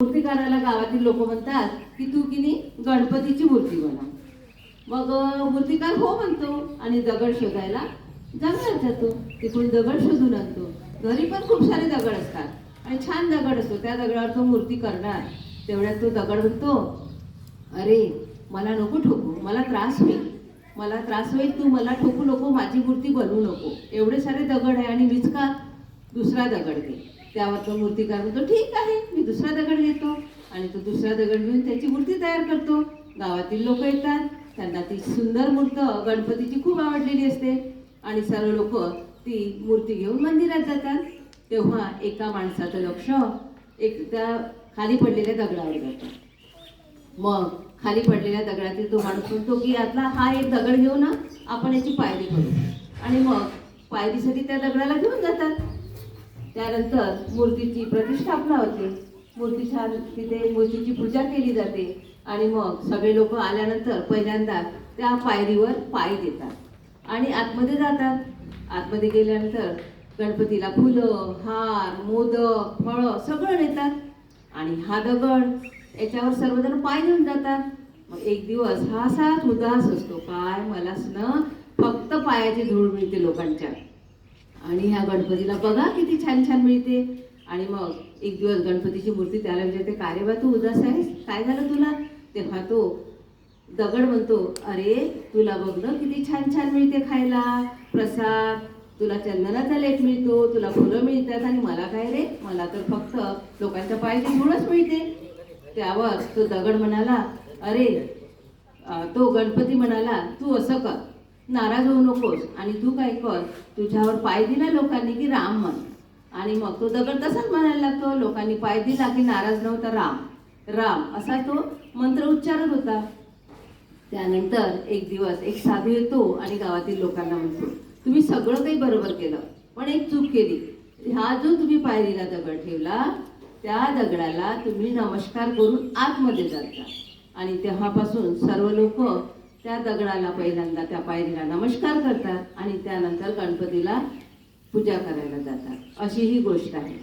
मूर्तिकाराला गावातील लोक म्हणतात की तू किनी गणपतीची मूर्ती बनव। मग मूर्तिकार हो म्हणतो आणि दगड शोधायला जंगलात जातो। तिकडून दगड शोधून आणतो। घरी पण खूप सारे दगड असतात आणि छान दगड असतो, त्या दगडावर तो मूर्ती करणार। तेवढ्यात तो दगड म्हणतो, अरे मला नको ठोकू, मला त्रास होईल, तू मला ठोकू नको, माझी मूर्ती बनवू नको। एवढे सारे दगड आहे आणि मीच का दुसरा दगड घे। त्यावर तो मूर्तिकार म्हणतो, ठीक आहे मी दुसरा दगड घेतो आणि तो दुसरा दगड घेऊन त्याची मूर्ती तयार करतो। गावातील लोक येतात, त्यांना ती सुंदर मूर्ती गणपतीची खूप आवडलेली असते आणि सर्व लोक ती मूर्ती घेऊन मंदिरात जातात। तेव्हा एका माणसाचं लक्ष त्या खाली पडलेल्या दगडावर जातं। मग खाली पडलेल्या दगडातील तो माणूस म्हणतो की यातला हा एक दगड घेऊ ना, आपण याची पायरी करू। आणि मग पायरीसाठी त्या दगडाला घेऊन जातात। त्यानंतर मूर्तीची प्रतिष्ठापना होते, तिथे मूर्तीची पूजा केली जाते आणि मग सगळे लोक आल्यानंतर पहिल्यांदा त्या पायरीवर पाय देतात आणि आतमध्ये जातात। आतमध्ये गेल्यानंतर गणपतीला फुलं, हार, मोदक, फळं सगळं नेतात आणि हा दगड याच्यावर सर्वजण पाय देऊन जातात। मग एक दिवस हा असाच उदास असतो, काय मलाच ना फक्त पायाची धूळ मिळते लोकांच्या आणि ह्या गणपतीला बघा किती छान छान मिळते। आणि मग एक दिवस गणपतीची मूर्ती त्याला विचारते, काय रे बा तू उदास आहेस, काय झालं तुला? तेव्हा तो दगड म्हणतो, अरे तुला बघ ना किती छान छान मिळते खायला प्रसाद, तुला चंदनाचा लेप मिळतो, तुला फुलं मिळतात आणि मला काय रे, मला तर फक्त लोकांच्या पायाची धूळच मिळते। त्यावर तो दगड म्हणाला, अरे तो गणपती म्हणाला, तू असं कर, नाराज होऊ नकोस आणि तू काय कर, तुझ्यावर पाय दिला लोकांनी की राम म्हण। आणि मग तो दगड तसाच म्हणायला लागतो, लोकांनी पाय दिला की नाराज नव्हता, राम राम असा तो मंत्र उच्चारत होता। त्यानंतर एक दिवस एक साधू येतो आणि गावातील लोकांना म्हणतो, तुम्ही सगळं काही बरोबर केलं पण एक चूक केली। हा जो तुम्ही पायरीला दगड ठेवला त्या दगडाला तुम्ही नमस्कार करून आतमध्ये जाता आणि तेव्हापासून सर्व लोक त्या दगडाला पहिल्यांदा त्या पायरीला नमस्कार करतात आणि त्यानंतर गणपतीला पूजा करायला जातात। अशी ही गोष्ट आहे।